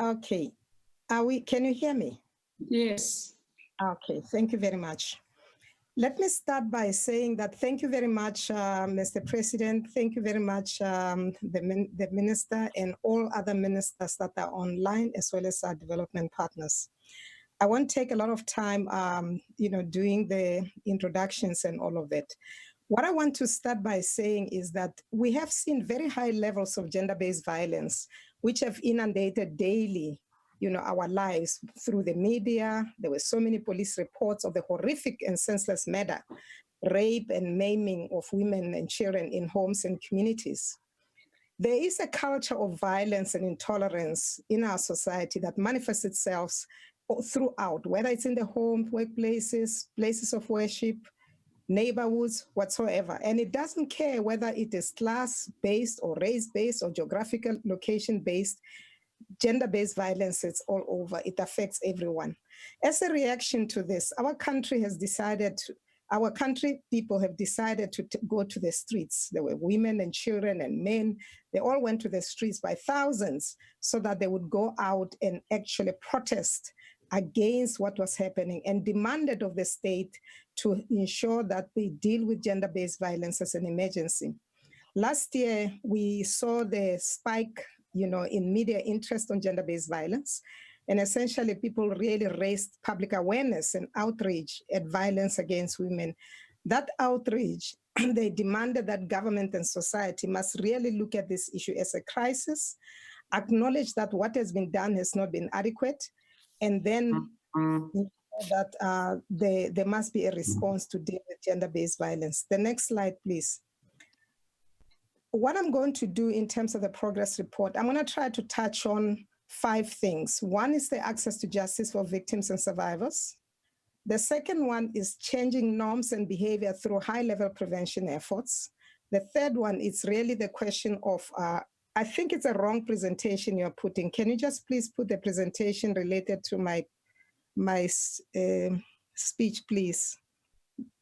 Okay. Can you hear me? Yes. Okay, thank you very much. Let me start by saying that thank you very much, Mr. President. Thank you very much, the minister and all other ministers that are online, as well as our development partners. I won't take a lot of time, doing the introductions and all of that. What I want to start by saying is that we have seen very high levels of gender-based violence, which have inundated daily, our lives through the media. There were so many police reports of the horrific and senseless murder, rape and maiming of women and children in homes and communities. There is a culture of violence and intolerance in our society that manifests itself throughout, whether it's in the home, workplaces, places of worship, neighborhoods, whatsoever. And it doesn't care whether it is class-based or race-based or geographical location-based. Gender-based violence, it's all over. It affects everyone. As a reaction to this, our country people have decided to go to the streets. There were women and children and men. They all went to the streets by thousands so that they would go out and actually protest against what was happening and demanded of the state to ensure that they deal with gender-based violence as an emergency. Last year, we saw the spike, in media interest on gender-based violence. And essentially, people really raised public awareness and outrage at violence against women. That outrage, they demanded that government and society must really look at this issue as a crisis, acknowledge that what has been done has not been adequate, and then that there must be a response to deal with gender-based violence. The next slide, please. What I'm going to do in terms of the progress report, I'm going to try to touch on 5 things. One is the access to justice for victims and survivors. The second one is changing norms and behavior through high-level prevention efforts. The third one is really the question of, I think it's a wrong presentation you're putting. Can you just please put the presentation related to my speech, please?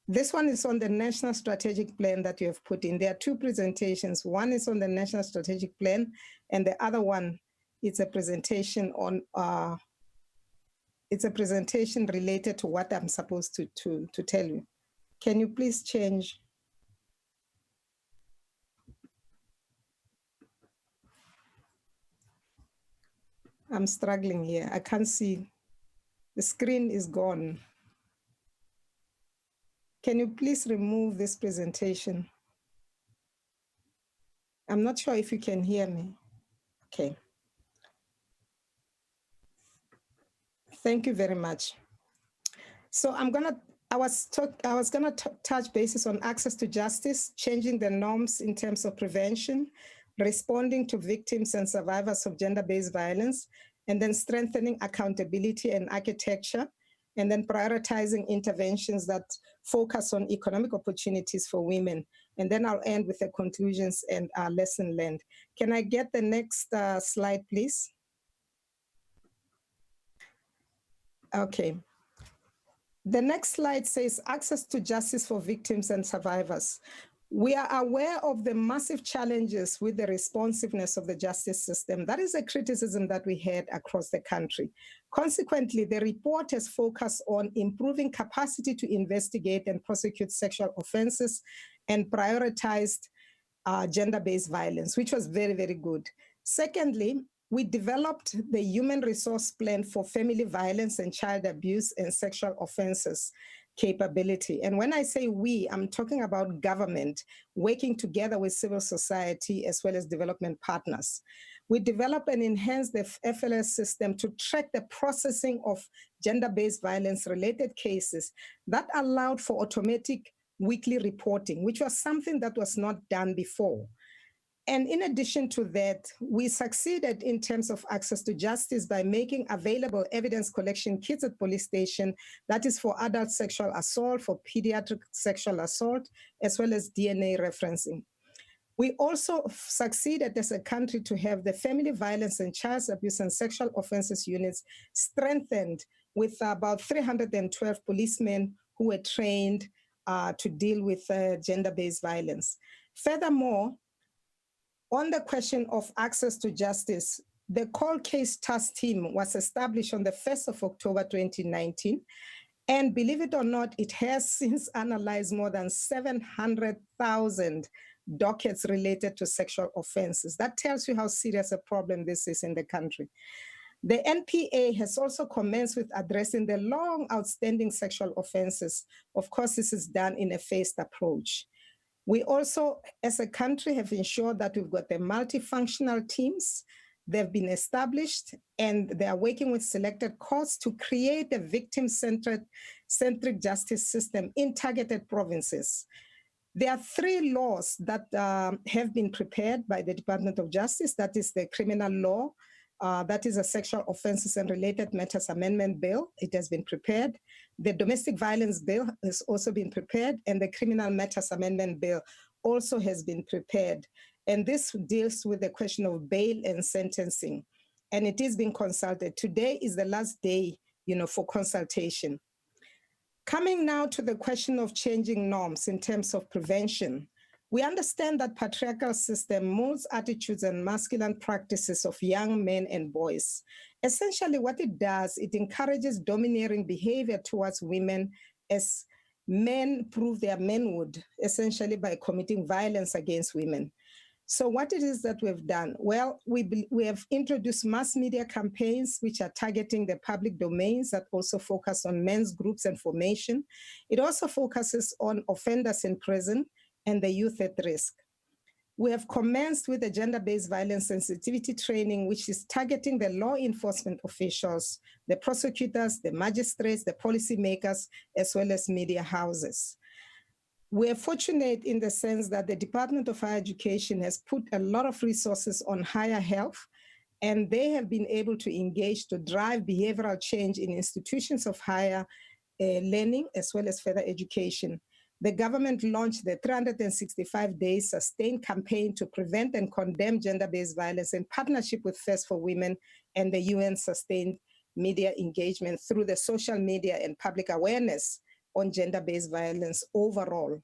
This one is on the National Strategic Plan that you have put in. There are 2 presentations. One is on the National Strategic Plan, and the other one is a presentation on, it's a presentation related to what I'm supposed to tell you. Can you please change? I'm struggling here. I can't see. The screen is gone. Can you please remove this presentation? I'm not sure if you can hear me. Okay. Thank you very much. So I was gonna touch bases on access to justice, changing the norms in terms of prevention, responding to victims and survivors of gender-based violence, and then strengthening accountability and architecture, and then prioritizing interventions that focus on economic opportunities for women. And then I'll end with the conclusions and lesson learned. Can I get the next slide, please? Okay. The next slide says access to justice for victims and survivors. We are aware of the massive challenges with the responsiveness of the justice system. That is a criticism that we had across the country. Consequently, the report has focused on improving capacity to investigate and prosecute sexual offenses and prioritized gender-based violence, which was very, very good. Secondly, we developed the Human Resource Plan for Family Violence and Child Abuse and Sexual Offenses capability. And when I say we, I'm talking about government working together with civil society as well as development partners. We develop and enhance the FLS system to track the processing of gender-based violence-related cases that allowed for automatic weekly reporting, which was something that was not done before. And in addition to that, we succeeded in terms of access to justice by making available evidence collection kits at police station, that is for adult sexual assault, for pediatric sexual assault, as well as DNA referencing. We also succeeded as a country to have the Family Violence and Child Abuse and Sexual Offenses units strengthened with about 312 policemen who were trained to deal with gender-based violence. Furthermore, on the question of access to justice, The cold case task team was established on the 1st of October 2019. And believe it or not, it has since analyzed more than 700,000 dockets related to sexual offenses. That tells you how serious a problem this is in the country. The NPA has also commenced with addressing the long outstanding sexual offenses. Of course, this is done in a phased approach. We also, as a country, have ensured that we've got the multifunctional teams. They've been established and they are working with selected courts to create a victim-centric justice system in targeted provinces. There are 3 laws that have been prepared by the Department of Justice. That is the criminal law, that is a sexual offenses and related matters amendment bill. It has been prepared. The domestic violence bill has also been prepared, and the criminal matters amendment bill also has been prepared. And this deals with the question of bail and sentencing. And it is being consulted. Today is the last day, for consultation. Coming now to the question of changing norms in terms of prevention. We understand that patriarchal system molds attitudes and masculine practices of young men and boys. Essentially, what it does, it encourages domineering behavior towards women as men prove their manhood, essentially by committing violence against women. So what it is that we've done? Well, we have introduced mass media campaigns which are targeting the public domains that also focus on men's groups and formation. It also focuses on offenders in prison and the youth at risk. We have commenced with the gender-based violence sensitivity training, which is targeting the law enforcement officials, the prosecutors, the magistrates, the policymakers, as well as media houses. We're fortunate in the sense that the Department of Higher Education has put a lot of resources on higher health, and they have been able to engage to drive behavioral change in institutions of higher learning as well as further education. The government launched the 365-day sustained campaign to prevent and condemn gender-based violence in partnership with First for Women and the UN Sustained Media Engagement through the social media and public awareness on gender-based violence overall.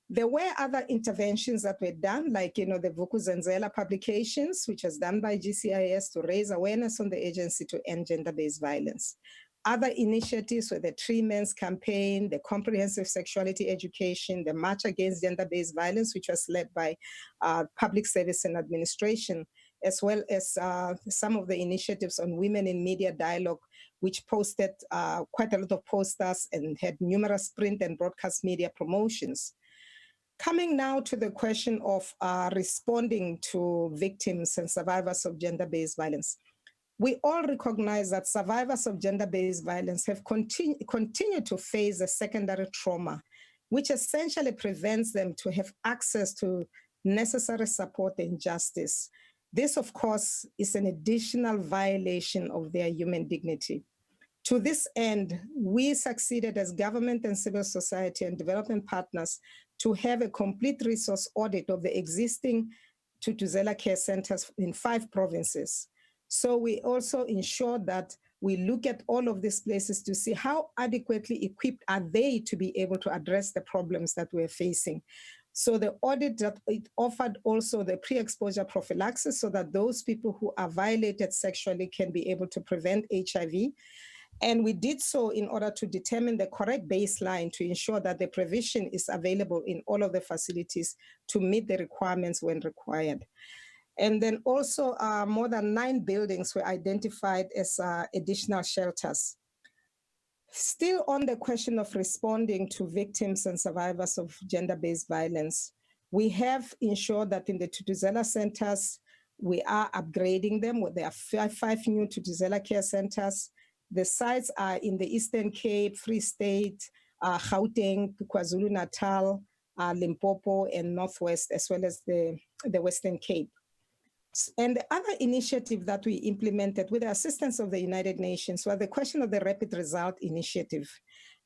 There were other interventions that were done, like the Vukuzenzela publications, which was done by GCIS to raise awareness on the agency to end gender-based violence. Other initiatives were the Tree Men's campaign, the comprehensive sexuality education, the March Against Gender-Based Violence, which was led by Public Service and Administration, as well as some of the initiatives on women in media dialogue, which posted quite a lot of posters and had numerous print and broadcast media promotions. Coming now to the question of responding to victims and survivors of gender-based violence. We all recognize that survivors of gender-based violence have continued to face a secondary trauma, which essentially prevents them to have access to necessary support and justice. This, of course, is an additional violation of their human dignity. To this end, we succeeded as government and civil society and development partners to have a complete resource audit of the existing Thuthuzela care centers in 5 provinces. So we also ensure that we look at all of these places to see how adequately equipped are they to be able to address the problems that we're facing. So the audit that it offered also the pre-exposure prophylaxis so that those people who are violated sexually can be able to prevent HIV. And we did so in order to determine the correct baseline to ensure that the provision is available in all of the facilities to meet the requirements when required. And then also more than 9 buildings were identified as additional shelters. Still on the question of responding to victims and survivors of gender-based violence, we have ensured that in the Thuthuzela centers, we are upgrading them. There are 5 new Thuthuzela care centers. The sites are in the Eastern Cape, Free State, Gauteng, KwaZulu-Natal, Limpopo, and Northwest, as well as the Western Cape. And the other initiative that we implemented with the assistance of the United Nations was the question of the Rapid Result Initiative.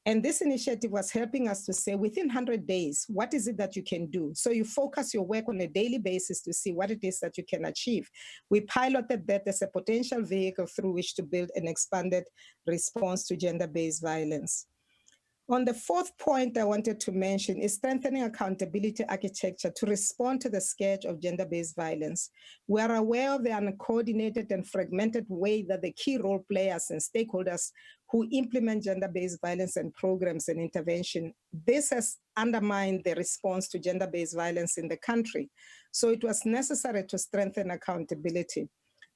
And this initiative was helping us to say within 100 days, what is it that you can do? So you focus your work on a daily basis to see what it is that you can achieve. We piloted that as a potential vehicle through which to build an expanded response to gender-based violence. On the fourth point I wanted to mention is strengthening accountability architecture to respond to the scourge of gender-based violence. We are aware of the uncoordinated and fragmented way that the key role players and stakeholders who implement gender-based violence and programs and intervention, this has undermined the response to gender-based violence in the country. So it was necessary to strengthen accountability.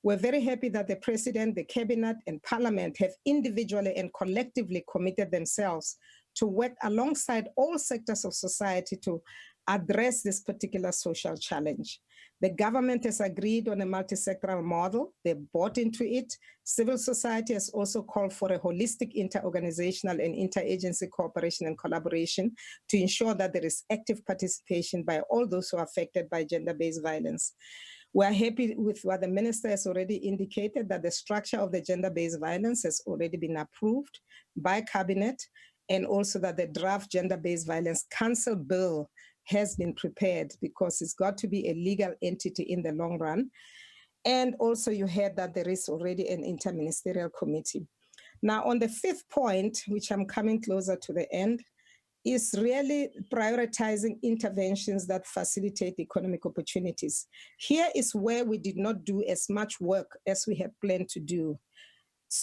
We're very happy that the President, the Cabinet, and Parliament have individually and collectively committed themselves to work alongside all sectors of society to address this particular social challenge. The government has agreed on a multi-sectoral model. They bought into it. Civil society has also called for a holistic inter-organizational and interagency cooperation and collaboration to ensure that there is active participation by all those who are affected by gender-based violence. We are happy with what the minister has already indicated, that the structure of the gender-based violence has already been approved by Cabinet, and also that the draft Gender-Based Violence Council bill has been prepared because it's got to be a legal entity in the long run. And also you heard that there is already an interministerial committee. Now on the fifth point, which I'm coming closer to the end, is really prioritizing interventions that facilitate economic opportunities. Here is where we did not do as much work as we had planned to do.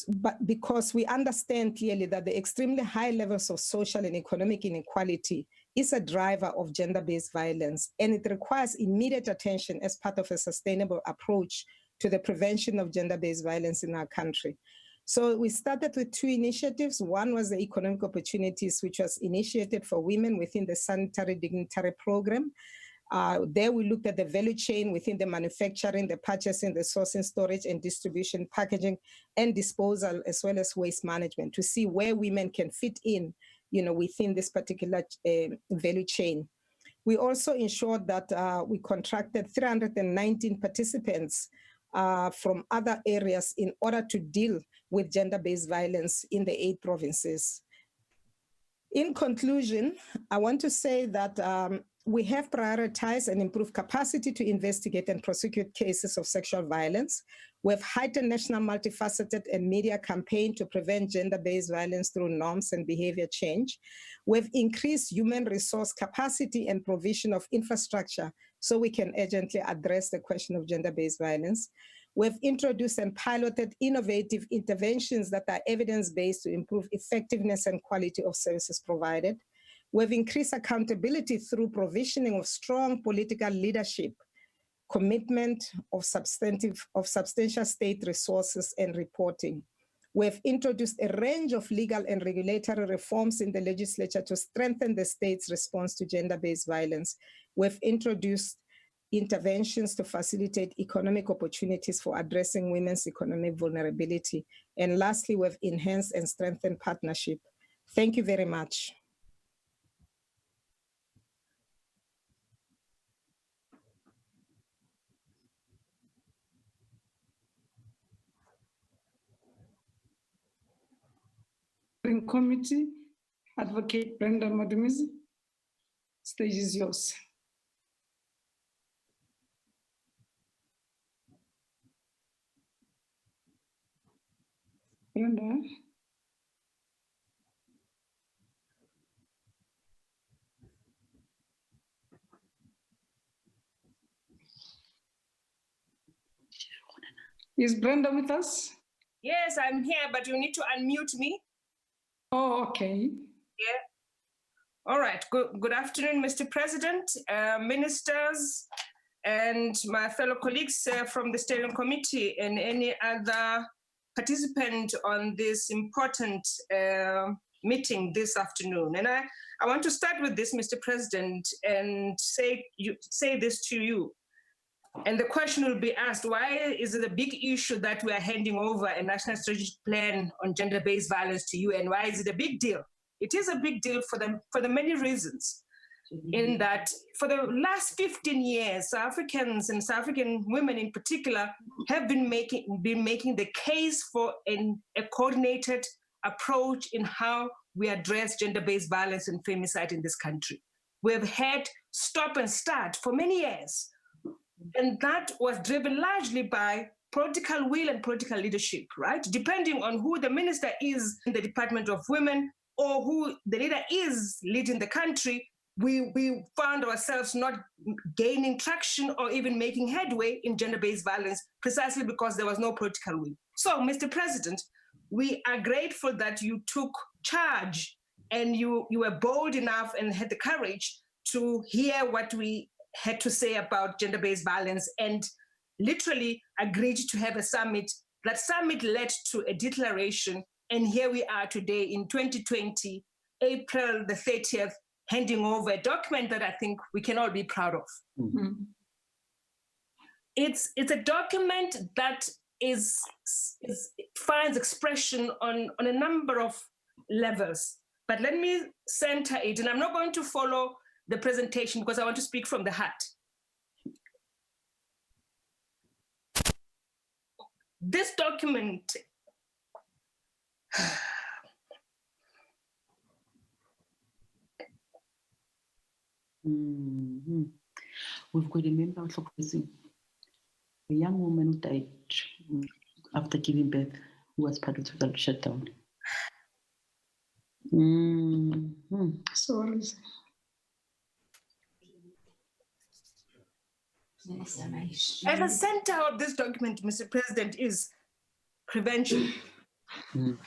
But because we understand clearly that the extremely high levels of social and economic inequality is a driver of gender-based violence, and it requires immediate attention as part of a sustainable approach to the prevention of gender-based violence in our country. So we started with two initiatives. One was the economic opportunities, which was initiated for women within the sanitary dignitary program. There we looked at the value chain within the manufacturing, the purchasing, the sourcing, storage and distribution, packaging and disposal, as well as waste management, to see where women can fit in, within this particular value chain. We also ensured that we contracted 319 participants from other areas in order to deal with gender-based violence in the 8 provinces. In conclusion, I want to say that we have prioritized and improved capacity to investigate and prosecute cases of sexual violence. We have heightened national multifaceted and media campaign to prevent gender-based violence through norms and behavior change. We've increased human resource capacity and provision of infrastructure so we can urgently address the question of gender-based violence. We've introduced and piloted innovative interventions that are evidence-based to improve effectiveness and quality of services provided. We've increased accountability through provisioning of strong political leadership, commitment of substantial state resources and reporting. We've introduced a range of legal and regulatory reforms in the legislature to strengthen the state's response to gender-based violence. We've introduced interventions to facilitate economic opportunities for addressing women's economic vulnerability. And lastly, we've enhanced and strengthened partnership. Thank you very much. Committee, Advocate Brenda Madumizi, stage is yours. Brenda. Is Brenda with us? Yes, I'm here, but you need to unmute me. Oh, okay. Yeah. All right. Good afternoon, Mr. President, ministers, and my fellow colleagues from the Steering Committee and any other participant on this important meeting this afternoon. And I want to start with this, Mr. President, and say this to you. And the question will be asked, why is it a big issue that we are handing over a national strategic plan on gender-based violence to you, and why is it a big deal? It is a big deal for the many reasons. In that, for the last 15 years, South Africans and South African women in particular have been making the case for a coordinated approach in how we address gender-based violence and femicide in this country. We've had stop and start for many years. And that was driven largely by political will and political leadership, right? Depending on who the minister is in the Department of Women, or who the leader is leading the country, we found ourselves not gaining traction or even making headway in gender-based violence precisely because there was no political will. So, Mr. President, we are grateful that you took charge and you were bold enough and had the courage to hear what we had to say about gender-based violence and literally agreed to have a summit. That summit led to a declaration, and here we are today in 2020, April the 30th, handing over a document that I think we can all be proud of. Mm-hmm. It's a document that finds expression on a number of levels. But let me center it, and I'm not going to follow the presentation because I want to speak from the heart. This document Mm-hmm. We've got a member of a young woman who died after giving birth, who was part of the total shutdown. Mm-hmm. Sorry. At the center of this document, Mr. President, is prevention. Mm.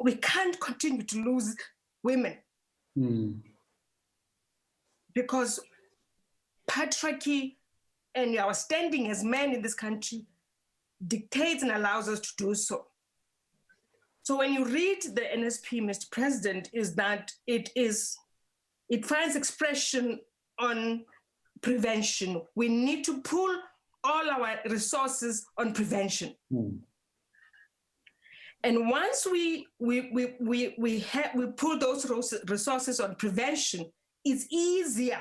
We can't continue to lose women because patriarchy and our standing as men in this country dictates and allows us to do so. So when you read the NSP, Mr. President, is that it finds expression on prevention. We need to pull all our resources on prevention. And once we pull those resources on prevention, it's easier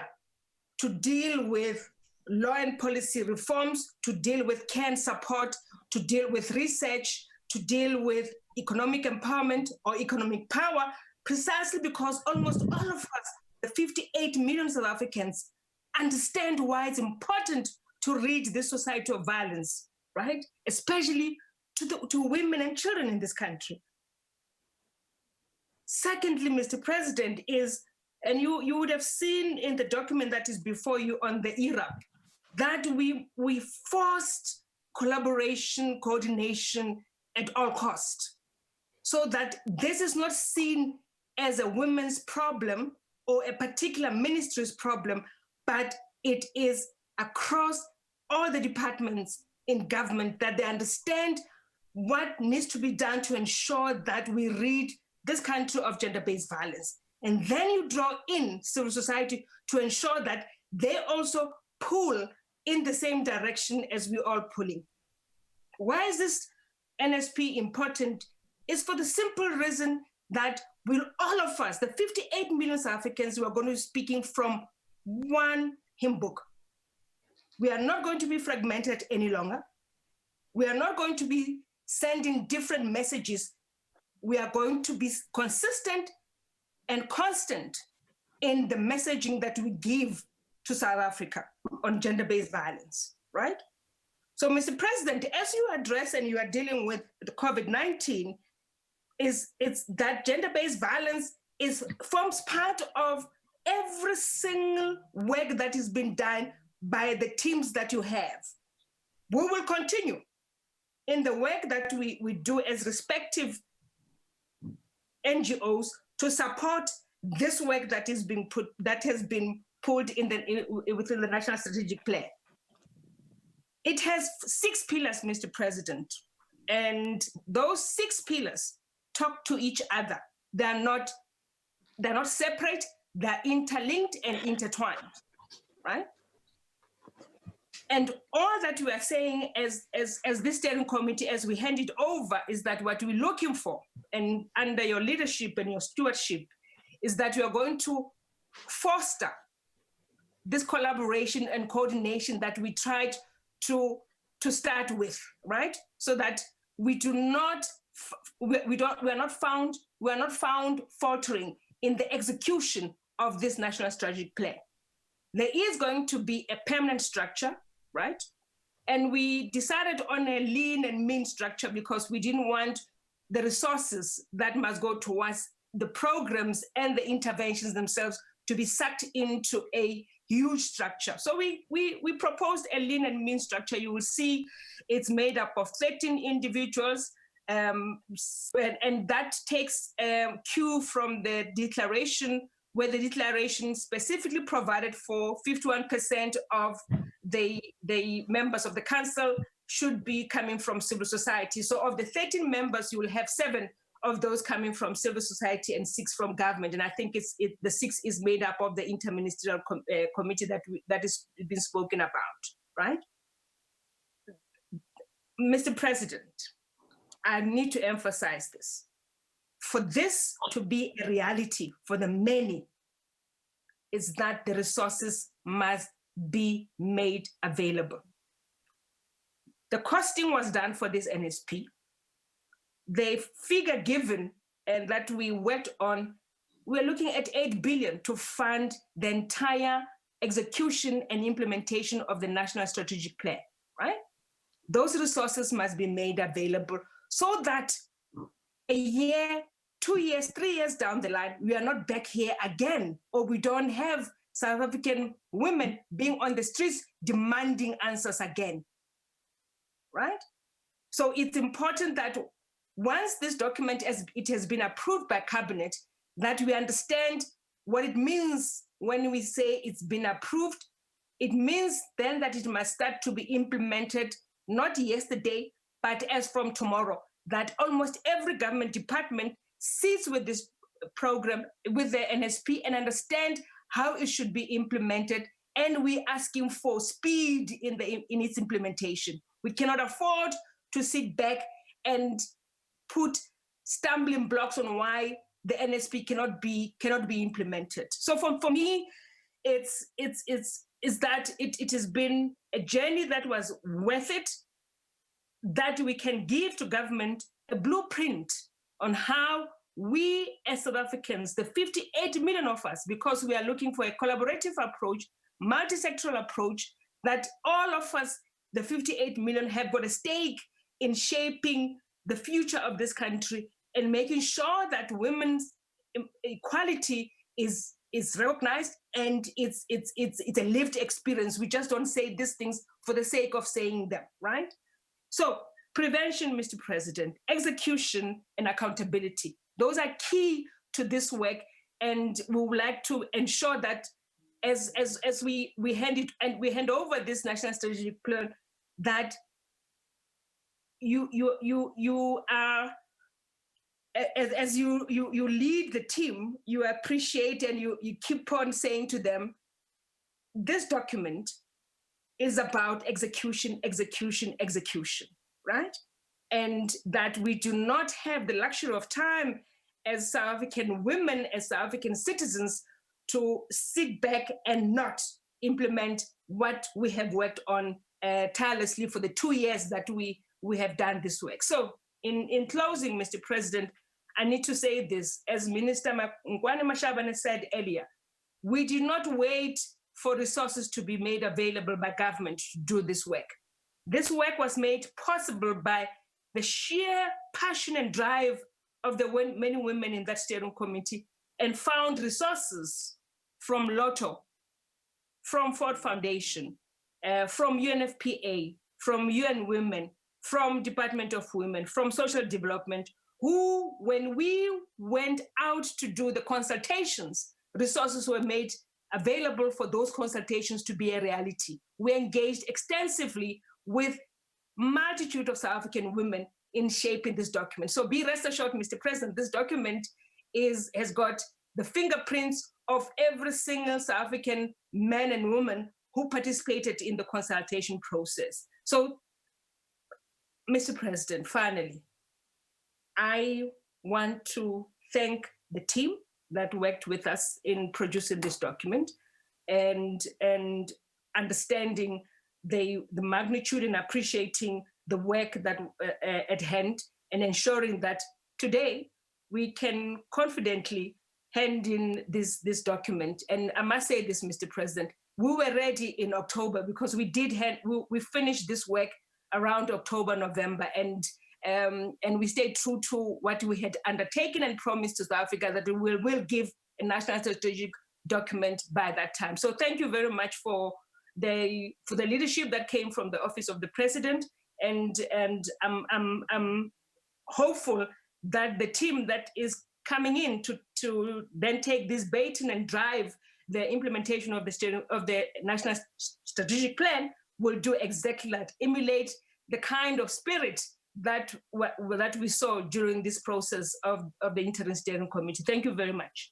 to deal with law and policy reforms, to deal with care and support, to deal with research, to deal with economic empowerment or economic power, precisely because almost all of us, the 58 million South Africans, understand why it's important to rid this society of violence, right? Especially to women and children in this country. Secondly, Mr. President, is, and you would have seen in the document that is before you on the ERAP, that we forced collaboration, coordination at all costs, so that this is not seen as a women's problem or a particular ministry's problem, but it is across all the departments in government, that they understand what needs to be done to ensure that we rid this country of gender-based violence. And then you draw in civil society to ensure that they also pull in the same direction as we're all pulling. Why is this NSP important? It's for the simple reason that will all of us, the 58 million South Africans, who are going to be speaking from one hymn book. We are not going to be fragmented any longer. We are not going to be sending different messages. We are going to be consistent and constant in the messaging that we give to South Africa on gender-based violence, right? So, Mr. President, as you address and you are dealing with the COVID-19, it's that gender-based violence forms part of every single work that is being done by the teams that you have. We will continue in the work that we do as respective NGOs to support this work that has been pulled within the National Strategic Plan. It has 6 pillars, Mr. President, and those 6 pillars talk to each other. They're not separate, they're interlinked and intertwined, right? And all that we are saying as this steering committee, as we hand it over, is that what we're looking for, and under your leadership and your stewardship, is that you are going to foster this collaboration and coordination that we tried to start with, right? So that we are not found faltering in the execution of this national strategic plan. There is going to be a permanent structure, right? And we decided on a lean and mean structure because we didn't want the resources that must go towards the programs and the interventions themselves to be sucked into a huge structure. So we proposed a lean and mean structure. You will see it's made up of 13 individuals, and that takes cue from the declaration, where the declaration specifically provided for 51% of the members of the council should be coming from civil society. So of the 13 members, you will have 7 of those coming from civil society and 6 from government. And I think the 6 is made up of the interministerial committee that is been spoken about, right? Mr. President, I need to emphasize this. For this to be a reality for the many, is that the resources must be made available. The costing was done for this NSP. The figure given and that we worked on, we're looking at 8 billion to fund the entire execution and implementation of the National Strategic Plan, right? Those resources must be made available so that a year, 2 years, 3 years down the line, we are not back here again, or we don't have South African women being on the streets demanding answers again, right? So it's important that once this document has been approved by cabinet, that we understand what it means when we say it's been approved. It means then that it must start to be implemented, not yesterday, but as from tomorrow, that almost every government department sits with this program, with the NSP, and understand how it should be implemented. And we're asking for speed in its implementation. We cannot afford to sit back and put stumbling blocks on why the NSP cannot be implemented. So for me, it's that it has been a journey that was worth it, that we can give to government a blueprint on how we as South Africans, the 58 million of us, because we are looking for a collaborative approach, multi-sectoral approach, that all of us, the 58 million, have got a stake in shaping the future of this country and making sure that women's equality is recognized and it's a lived experience. We just don't say these things for the sake of saying them, right? So prevention, Mr. President, execution and accountability, those are key to this work, and we would like to ensure that as we hand over this national strategic plan, that you are, as you lead the team, you appreciate and you keep on saying to them, this document is about execution, execution, execution, right? And that we do not have the luxury of time as South African women, as South African citizens, to sit back and not implement what we have worked on tirelessly for the 2 years that we have done this work. So in closing, Mr. President, I need to say this, as Minister Nkwane Mashabane said earlier, we did not wait for resources to be made available by government to do this work. This work was made possible by the sheer passion and drive of the many women in that steering committee, and found resources from Lotto, from Ford Foundation, from UNFPA, from UN Women, from Department of Women, from Social Development, who, when we went out to do the consultations, resources were made available for those consultations to be a reality. We engaged extensively with multitude of South African women in shaping this document. So be rest assured, Mr. President, this document has got the fingerprints of every single South African man and woman who participated in the consultation process. So, Mr. President, finally, I want to thank the team that worked with us in producing this document and understanding the magnitude and appreciating the work that at hand, and ensuring that today we can confidently hand in this document. And I must say this, Mr. President, we were ready in October because we finished this work around October, November, and and we stayed true to what we had undertaken and promised to South Africa, that we will give a national strategic document by that time. So thank you very much for the leadership that came from the Office of the President, and I'm hopeful that the team that is coming in to then take this baton and drive the implementation of the National Strategic Plan will do exactly that, emulate the kind of spirit that we saw during this process of the Interim Steering Committee. Thank you very much.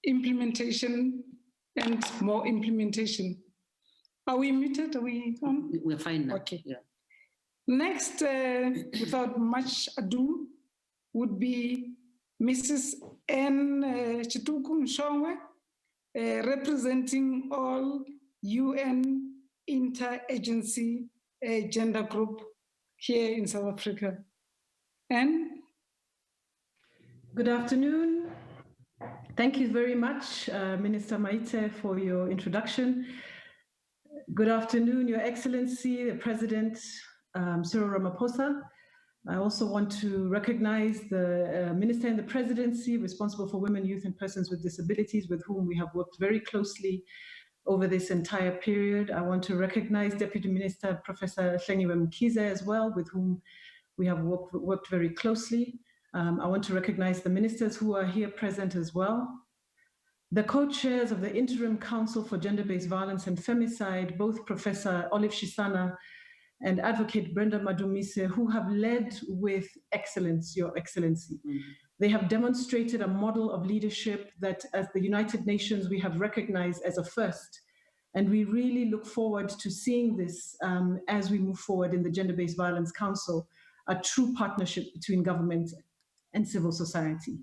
Implementation and more implementation. Are we muted? Are we on? We're fine now. Okay. Yeah. Next, without much ado, would be Mrs. N. Chituku Mshongwe, representing all UN interagency gender group here in South Africa. N. Good afternoon. Thank you very much, Minister Maite, for your introduction. Good afternoon, Your Excellency, the President Cyril Ramaphosa. I also want to recognize the Minister in the Presidency responsible for women, youth, and persons with disabilities, with whom we have worked very closely over this entire period. I want to recognize Deputy Minister Professor Hlengiwe Mkhize as well, with whom we have worked very closely. I want to recognize the ministers who are here present as well. The co-chairs of the Interim Council for Gender-Based Violence and Femicide, both Professor Olive Shisana and Advocate Brenda Madumise, who have led with excellence, Your Excellency. They have demonstrated a model of leadership that, as the United Nations, we have recognized as a first. And we really look forward to seeing this as we move forward in the Gender-Based Violence Council, a true partnership between government and civil society.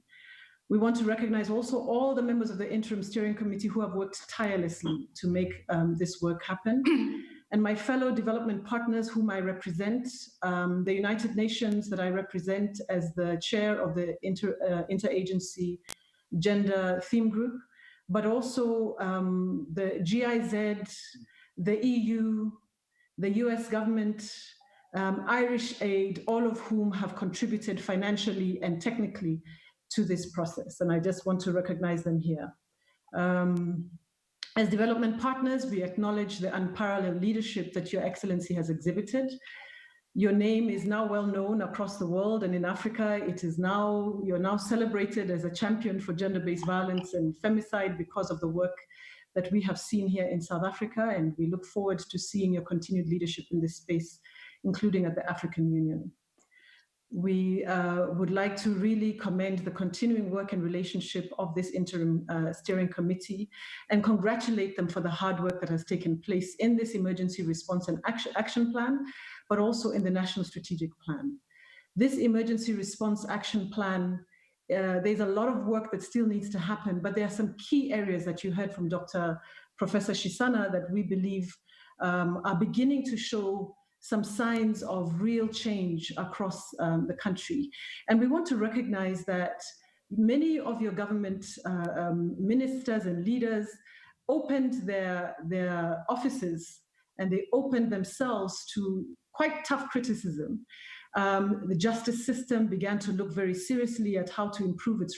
We want to recognize also all the members of the Interim Steering Committee who have worked tirelessly to make this work happen. And my fellow development partners whom I represent, the United Nations that I represent as the chair of the Interagency Gender Theme Group, but also the GIZ, the EU, the US government, Irish Aid, all of whom have contributed financially and technically to this process. And I just want to recognize them here. As development partners, we acknowledge the unparalleled leadership that Your Excellency has exhibited. Your name is now well known across the world, and in Africa, you're now celebrated as a champion for gender-based violence and femicide because of the work that we have seen here in South Africa, and we look forward to seeing your continued leadership in this space, including at the African Union. We would like to really commend the continuing work and relationship of this Interim Steering Committee and congratulate them for the hard work that has taken place in this Emergency Response and Action Plan, but also in the National Strategic Plan. This Emergency Response Action Plan, there's a lot of work that still needs to happen, but there are some key areas that you heard from Professor Shisana that we believe are beginning to show some signs of real change across the country. And we want to recognize that many of your government ministers and leaders opened their offices, and they opened themselves to quite tough criticism. The justice system began to look very seriously at how to improve its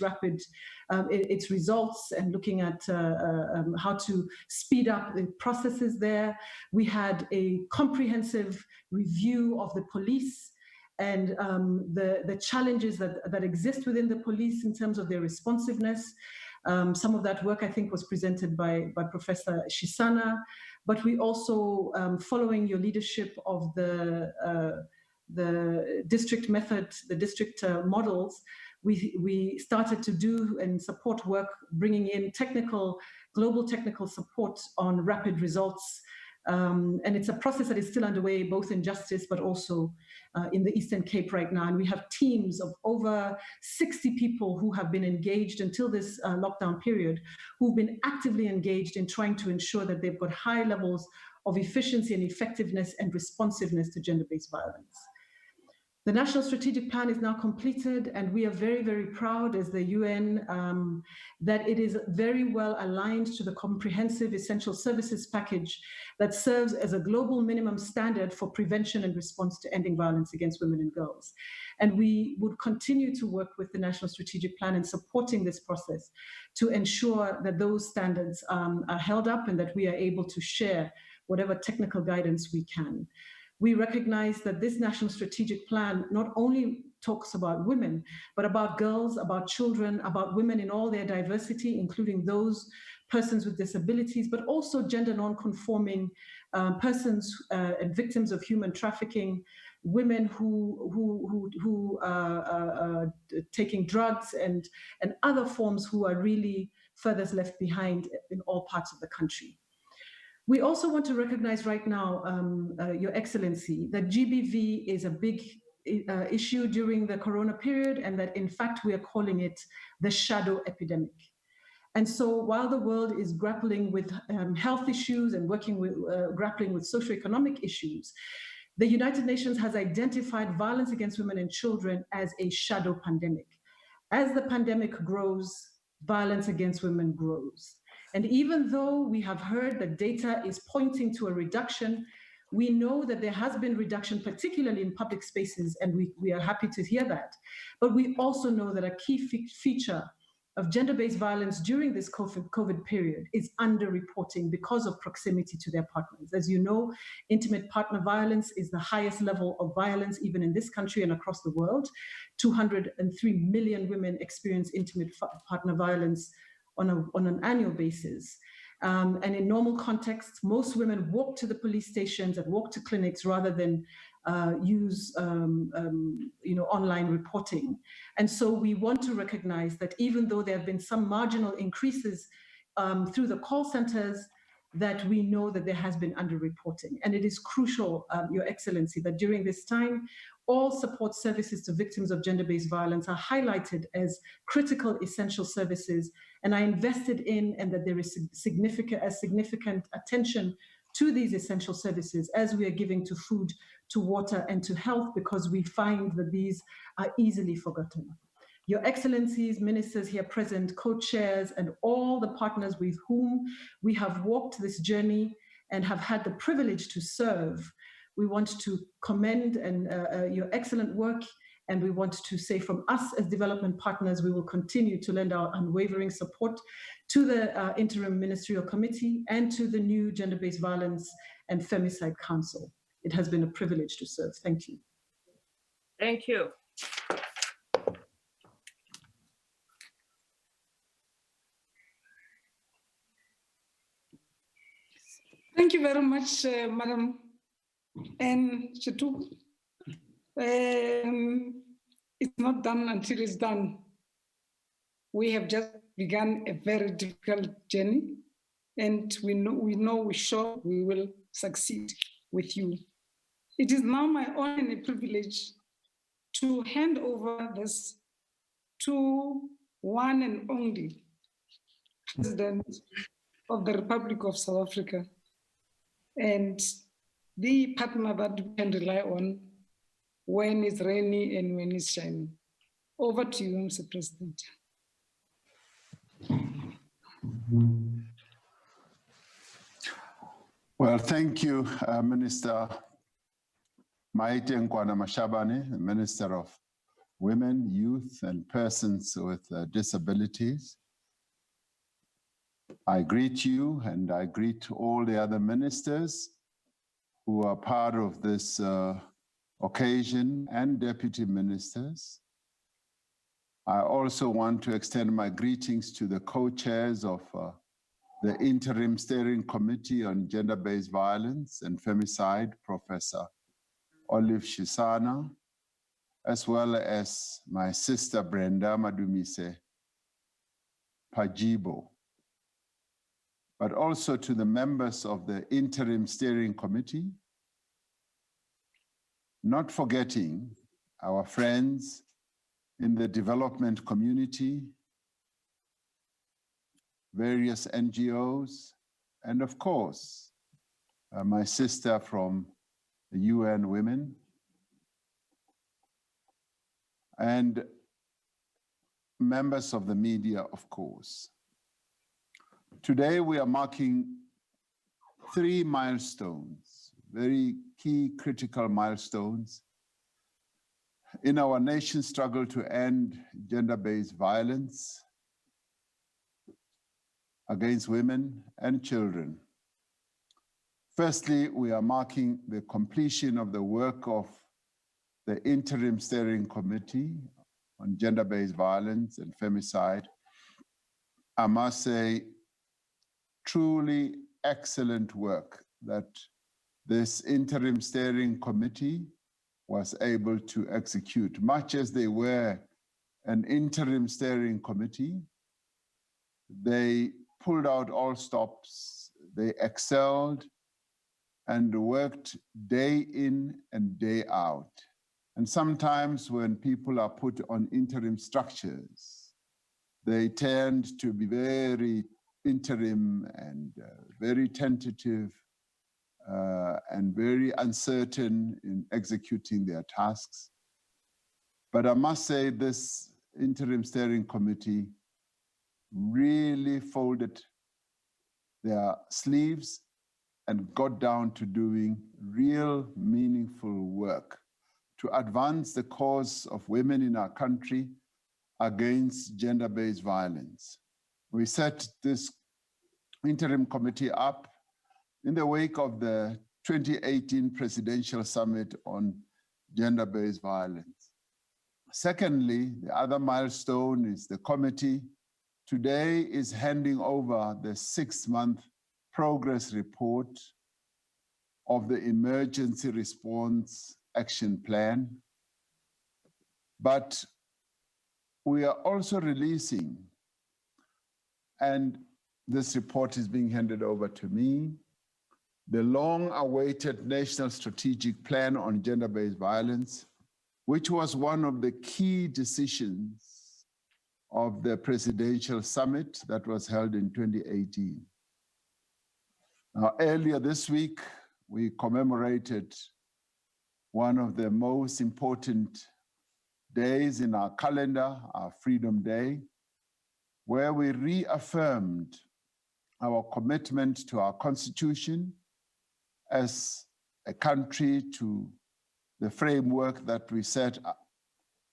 results and looking at how to speed up the processes there. We had a comprehensive review of the police and the challenges that exist within the police in terms of their responsiveness. Some of that work, I think, was presented by Professor Shisana, but we also, following your leadership of the district method, the district models, we started to do and support work, bringing in global technical support on rapid results. And it's a process that is still underway, both in justice, but also in the Eastern Cape right now. And we have teams of over 60 people who have been engaged until this lockdown period, who've been actively engaged in trying to ensure that they've got high levels of efficiency and effectiveness and responsiveness to gender-based violence. The National Strategic Plan is now completed, and we are very, very proud as the UN that it is very well aligned to the comprehensive essential services package that serves as a global minimum standard for prevention and response to ending violence against women and girls. And we would continue to work with the National Strategic Plan in supporting this process to ensure that those standards are held up and that we are able to share whatever technical guidance we can. We recognize that this National Strategic Plan not only talks about women, but about girls, about children, about women in all their diversity, including those persons with disabilities, but also gender non-conforming persons and victims of human trafficking, women who are taking drugs and other forms who are really furthest left behind in all parts of the country. We also want to recognize right now, Your Excellency, that GBV is a big issue during the Corona period, and that in fact we are calling it the shadow epidemic. And so while the world is grappling with health issues and grappling with socioeconomic issues, the United Nations has identified violence against women and children as a shadow pandemic. As the pandemic grows, violence against women grows. And even though we have heard that data is pointing to a reduction, we know that there has been reduction, particularly in public spaces, and we are happy to hear that. But we also know that a key feature of gender-based violence during this COVID period is underreporting because of proximity to their partners. As you know, intimate partner violence is the highest level of violence, even in this country and across the world. 203 million women experience intimate partner violence on an annual basis. And in normal contexts, most women walk to the police stations and walk to clinics rather than use online reporting. And so we want to recognize that even though there have been some marginal increases through the call centers, that we know that there has been underreporting. And it is crucial, Your Excellency, that during this time, all support services to victims of gender-based violence are highlighted as critical essential services and are invested in, and that there is significant attention to these essential services as we are giving to food, to water, and to health, because we find that these are easily forgotten. Your Excellencies, ministers here present, co-chairs, and all the partners with whom we have walked this journey and have had the privilege to serve, we want to commend your excellent work, and we want to say from us as development partners, we will continue to lend our unwavering support to the Interim Ministerial Committee and to the new Gender-Based Violence and Femicide Council. It has been a privilege to serve. Thank you. Thank you. Thank you very much, Madam and Chetu. It's not done until it's done. We have just begun a very difficult journey, and we're sure we will succeed with you. It is now my honor and a privilege to hand over this to one and only President of the Republic of South Africa, and the partner that we can rely on when it's rainy and when it's shining. Over to you, Mr. President. Well, thank you, Minister Maite Nkwana Mashabane, Minister of Women, Youth, and Persons with Disabilities. I greet you, and I greet all the other ministers who are part of this occasion, and deputy ministers. I also want to extend my greetings to the co-chairs of the Interim Steering Committee on Gender-Based Violence and Femicide, Professor Olive Shisana, as well as my sister Brenda Madumise Pajibo, but also to the members of the Interim Steering Committee, not forgetting our friends in the development community, various NGOs, and of course, my sister from the UN Women. and members of the media, of course. Today, we are marking 3 milestones, very key, critical milestones in our nation's struggle to end gender-based violence against women and children. Firstly, we are marking the completion of the work of the Interim Steering Committee on Gender-Based Violence and Femicide. I must say, truly excellent work that this Interim Steering Committee was able to execute. Much as they were an interim steering committee, they pulled out all stops, they excelled and worked day in and day out. And sometimes when people are put on interim structures, they tend to be very interim and very tentative and very uncertain in executing their tasks. But I must say this interim steering committee really folded their sleeves and got down to doing real meaningful work to advance the cause of women in our country against gender-based violence. We set this interim committee up in the wake of the 2018 Presidential Summit on Gender-Based Violence. Secondly, the other milestone is the committee today is handing over the 6-month progress report of the Emergency Response Action Plan. But we are also releasing, and this report is being handed over to me, the long-awaited National Strategic Plan on Gender-Based Violence, which was one of the key decisions of the Presidential Summit that was held in 2018. Now, earlier this week, we commemorated one of the most important days in our calendar, our Freedom Day, where we reaffirmed our commitment to our Constitution as a country, to the framework that we set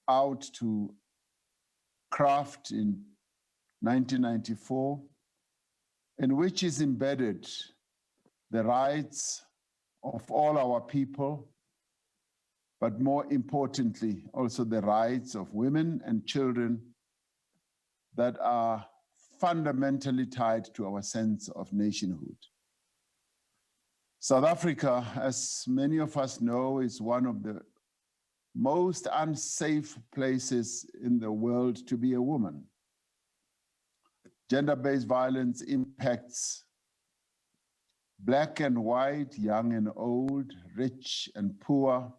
out to craft in 1994, in which is embedded the rights of all our people, but more importantly, also the rights of women and children that are fundamentally tied to our sense of nationhood. South Africa, as many of us know, is one of the most unsafe places in the world to be a woman. Gender-based violence impacts Black and white, young and old, rich and poor,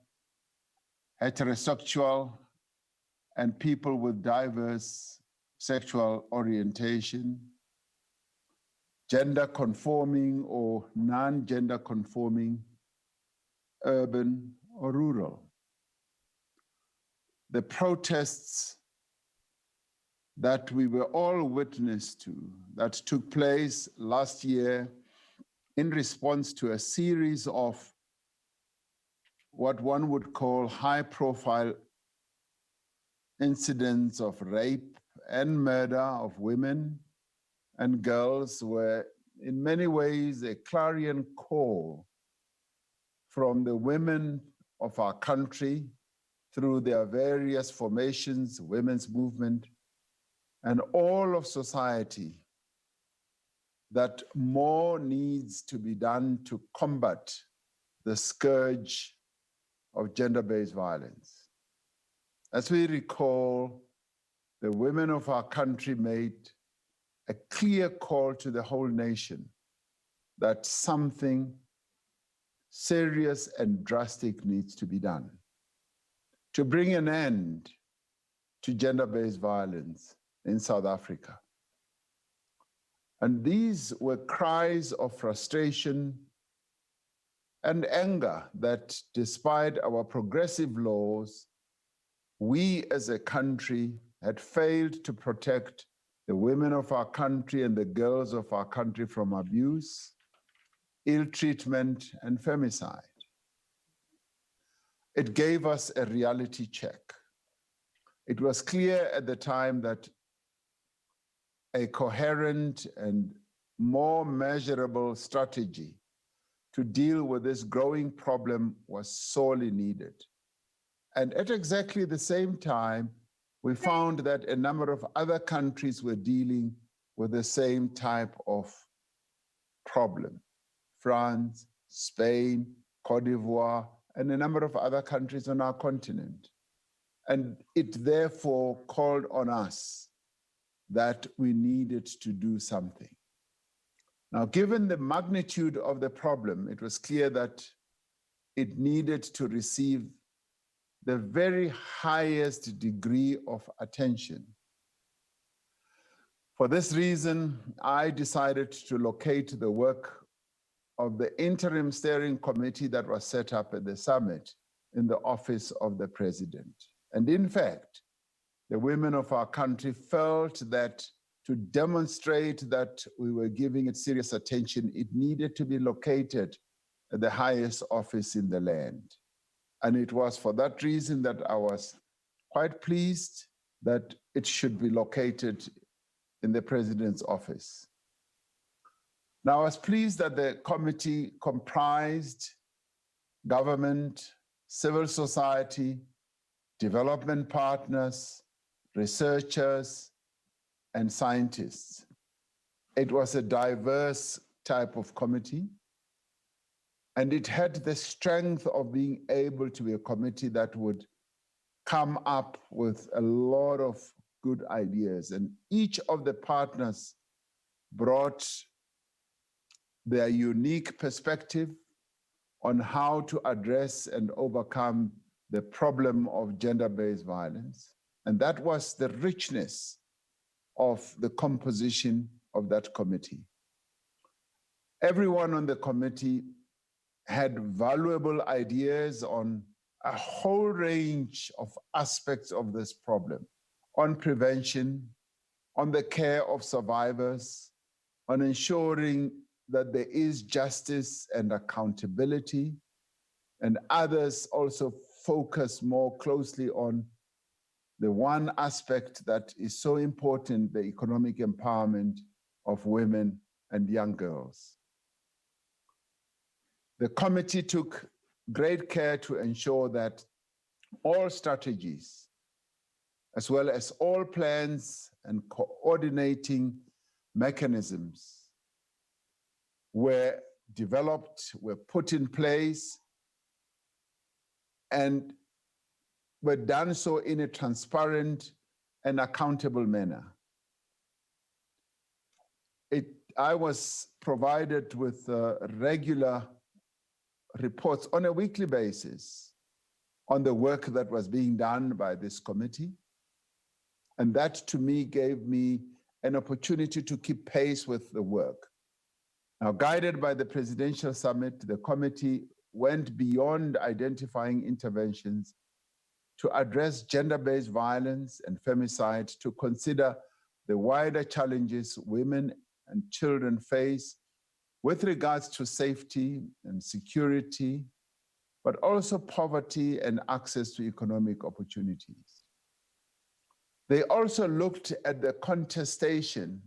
heterosexual, and people with diverse sexual orientation, gender conforming or non-gender conforming, urban or rural. The protests that we were all witness to, that took place last year in response to a series of what one would call high-profile incidents of rape and murder of women and girls, were in many ways a clarion call from the women of our country through their various formations, women's movement, and all of society, that more needs to be done to combat the scourge of gender-based violence. As we recall, the women of our country made a clear call to the whole nation that something serious and drastic needs to be done to bring an end to gender-based violence in South Africa. And these were cries of frustration and anger that, despite our progressive laws, we as a country had failed to protect the women of our country and the girls of our country from abuse, ill treatment, and femicide. It gave us a reality check. It was clear at the time that a coherent and more measurable strategy to deal with this growing problem was sorely needed. And at exactly the same time, we found that a number of other countries were dealing with the same type of problem. France, Spain, Cote d'Ivoire, and a number of other countries on our continent. And it therefore called on us that we needed to do something. Now, given the magnitude of the problem, it was clear that it needed to receive the very highest degree of attention. For this reason, I decided to locate the work of the interim steering committee that was set up at the summit in the office of the president. And in fact, the women of our country felt that to demonstrate that we were giving it serious attention, it needed to be located at the highest office in the land. And it was for that reason that I was quite pleased that it should be located in the president's office. Now, I was pleased that the committee comprised government, civil society, development partners, researchers, and scientists. It was a diverse type of committee, and it had the strength of being able to be a committee that would come up with a lot of good ideas. And each of the partners brought their unique perspective on how to address and overcome the problem of gender-based violence. And that was the richness of the composition of that committee. Everyone on the committee had valuable ideas on a whole range of aspects of this problem, on prevention, on the care of survivors, on ensuring that there is justice and accountability, and others also focus more closely on the one aspect that is so important, the economic empowerment of women and young girls. The committee took great care to ensure that all strategies, as well as all plans and coordinating mechanisms were developed, were put in place, and were done so in a transparent and accountable manner. I was provided with regular reports on a weekly basis on the work that was being done by this committee. And that to me gave me an opportunity to keep pace with the work. Now, guided by the presidential summit, the committee went beyond identifying interventions to address gender-based violence and femicide, to consider the wider challenges women and children face with regards to safety and security, but also poverty and access to economic opportunities. They also looked at the contestation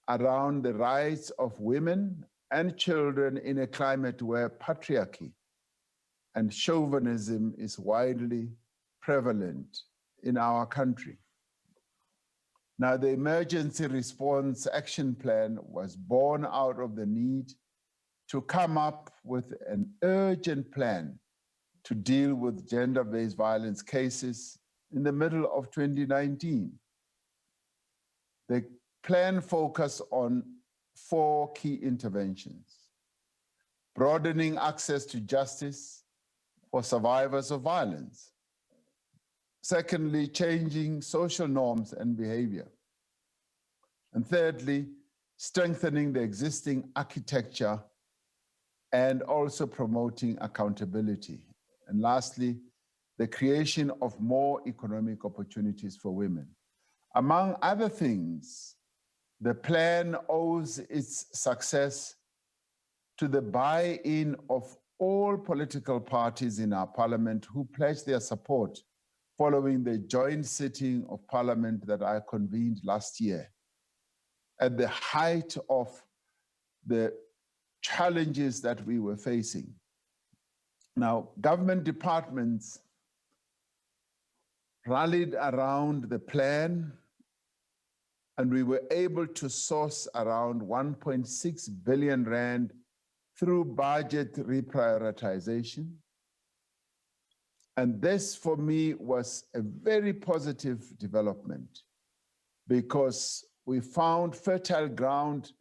around the rights of women and children in a climate where patriarchy and chauvinism is widely prevalent in our country. Now, the Emergency Response Action Plan was born out of the need to come up with an urgent plan to deal with gender-based violence cases in the middle of 2019. The plan focused on 4 key interventions: broadening access to justice for survivors of violence. Secondly, changing social norms and behavior. And thirdly, strengthening the existing architecture and also promoting accountability. And lastly, the creation of more economic opportunities for women. Among other things, the plan owes its success to the buy-in of all political parties in our parliament who pledged their support following the joint sitting of parliament that I convened last year at the height of the challenges that we were facing. Now, government departments rallied around the plan, and we were able to source around 1.6 billion rand through budget reprioritization. And this, for me, was a very positive development because we found fertile ground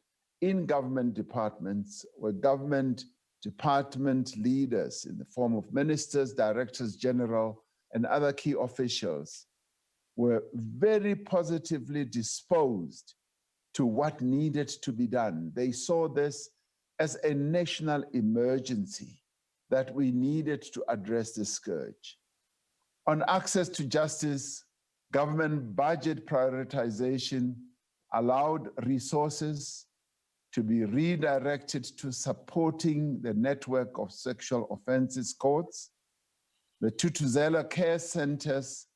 in government departments where government department leaders in the form of ministers, directors general, and other key officials were very positively disposed to what needed to be done. They saw this as a national emergency that we needed to address the scourge. On access to justice, government budget prioritization allowed resources to be redirected to supporting the network of sexual offences courts, the Thuthuzela care centers,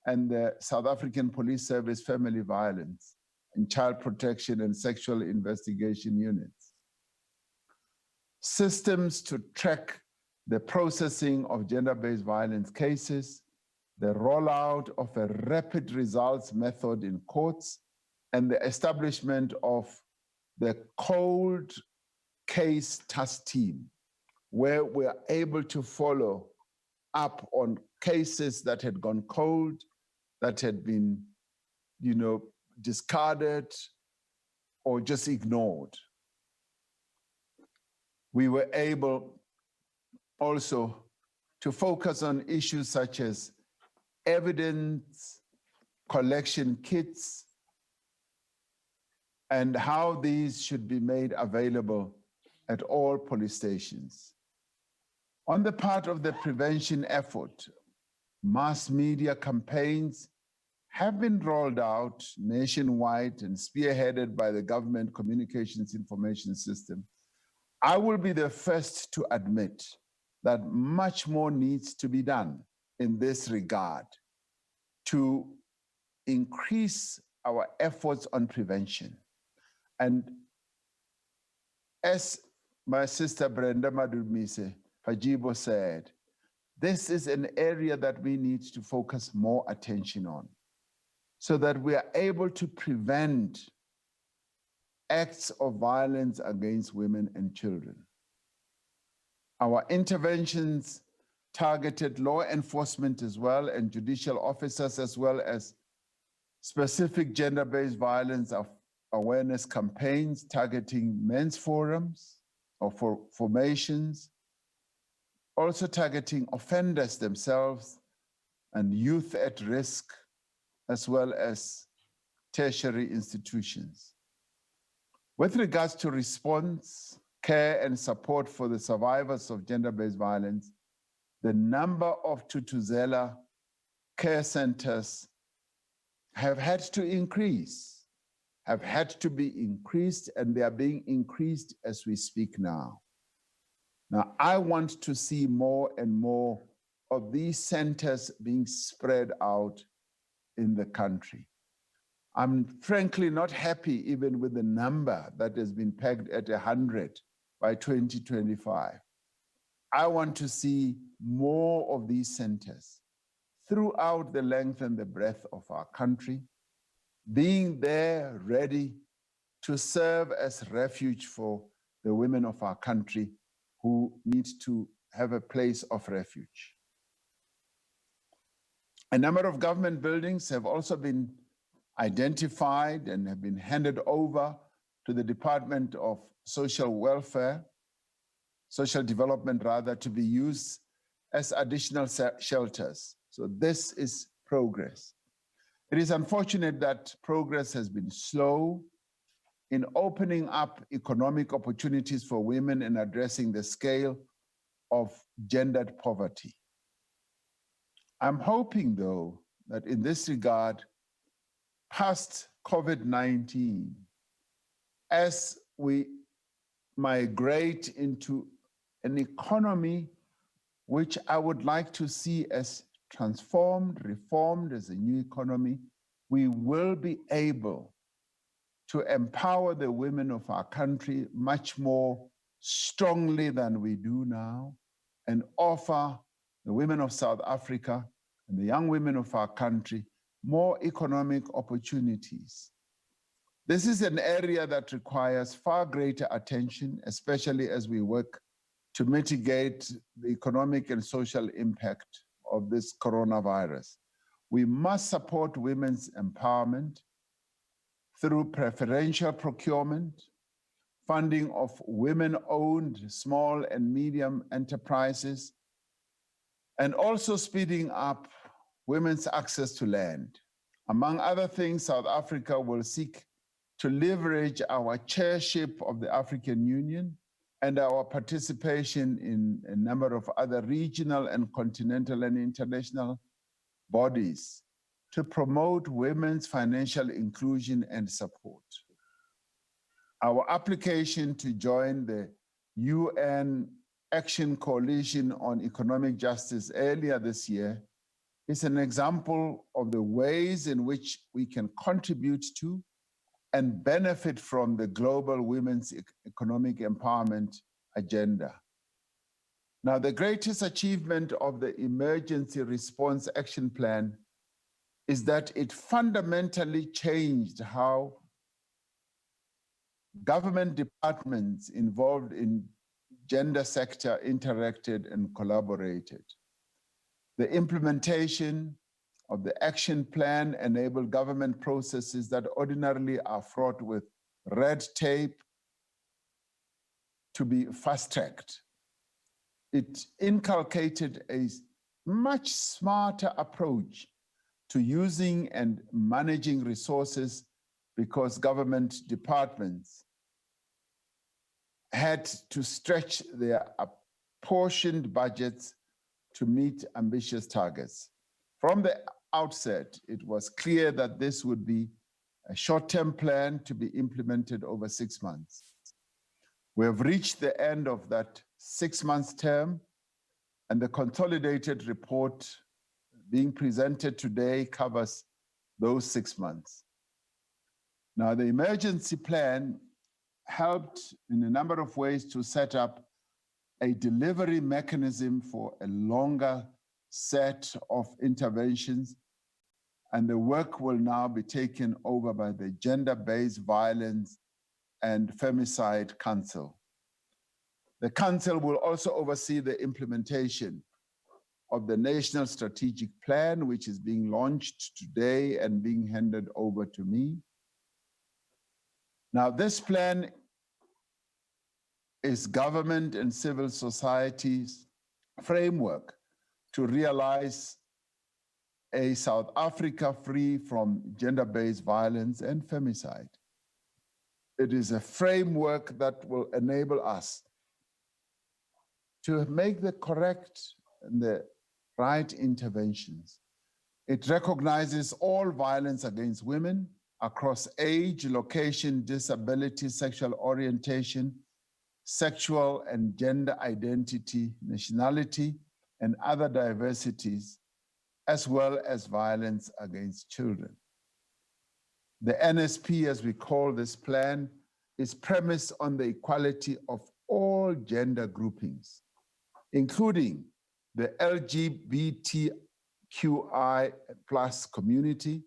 and the South African Police Service Family Violence and Child Protection and Sexual Investigation Units. Systems to track the processing of gender-based violence cases, the rollout of a rapid results method in courts, and the establishment of the cold case task team, where we are able to follow up on cases that had gone cold, that had been, discarded or just ignored. We were able also to focus on issues such as evidence collection kits and how these should be made available at all police stations. On the part of the prevention effort, mass media campaigns have been rolled out nationwide and spearheaded by the Government Communications Information System. I will be the first to admit that much more needs to be done in this regard to increase our efforts on prevention. And as my sister Brenda Madumise Pajibo said, this is an area that we need to focus more attention on so that we are able to prevent acts of violence against women and children. Our interventions targeted law enforcement as well and judicial officers, as well as specific gender-based violence awareness campaigns targeting men's forums or formations, also targeting offenders themselves and youth at risk, as well as tertiary institutions. With regards to response, care, and support for the survivors of gender-based violence, the number of Thuthuzela care centers have had to increase, have had to be increased, and they are being increased as we speak now. Now, I want to see more and more of these centers being spread out in the country. I'm frankly not happy even with the number that has been pegged at 100 by 2025. I want to see more of these centers throughout the length and the breadth of our country, being there ready to serve as refuge for the women of our country who need to have a place of refuge. A number of government buildings have also been identified and have been handed over to the Department of Social Development rather, to be used as additional shelters. So this is progress. It is unfortunate that progress has been slow in opening up economic opportunities for women and addressing the scale of gendered poverty. I'm hoping, though, that in this regard, past COVID-19, as we migrate into an economy which I would like to see as transformed, reformed as a new economy, we will be able to empower the women of our country much more strongly than we do now, and offer the women of South Africa and the young women of our country more economic opportunities. This is an area that requires far greater attention, especially as we work to mitigate the economic and social impact of this coronavirus. We must support women's empowerment through preferential procurement, funding of women-owned small and medium enterprises, and also speeding up women's access to land. Among other things, South Africa will seek to leverage our chairship of the African Union and our participation in a number of other regional and continental and international bodies to promote women's financial inclusion and support. Our application to join the UN Action Coalition on Economic Justice earlier this year is an example of the ways in which we can contribute to and benefit from the global women's economic empowerment agenda. Now, the greatest achievement of the Emergency Response Action Plan is that it fundamentally changed how government departments involved in gender sector interacted and collaborated. The implementation of the action plan enabled government processes that ordinarily are fraught with red tape to be fast-tracked. It inculcated a much smarter approach to using and managing resources because government departments had to stretch their apportioned budgets to meet ambitious targets. From the outset, it was clear that this would be a short-term plan to be implemented over 6 months. We have reached the end of that 6-month term, and the consolidated report being presented today covers those 6 months. Now, the emergency plan helped in a number of ways to set up a delivery mechanism for a longer set of interventions, and the work will now be taken over by the Gender-Based Violence and Femicide Council. The council will also oversee the implementation of the National Strategic Plan, which is being launched today and being handed over to me. Now, this plan is government and civil society's framework to realize a South Africa free from gender-based violence and femicide. It is a framework that will enable us to make the correct and the right interventions. It recognizes all violence against women across age, location, disability, sexual orientation, sexual and gender identity, nationality, and other diversities, as well as violence against children. The NSP, as we call this plan, is premised on the equality of all gender groupings, including the LGBTQI+ community,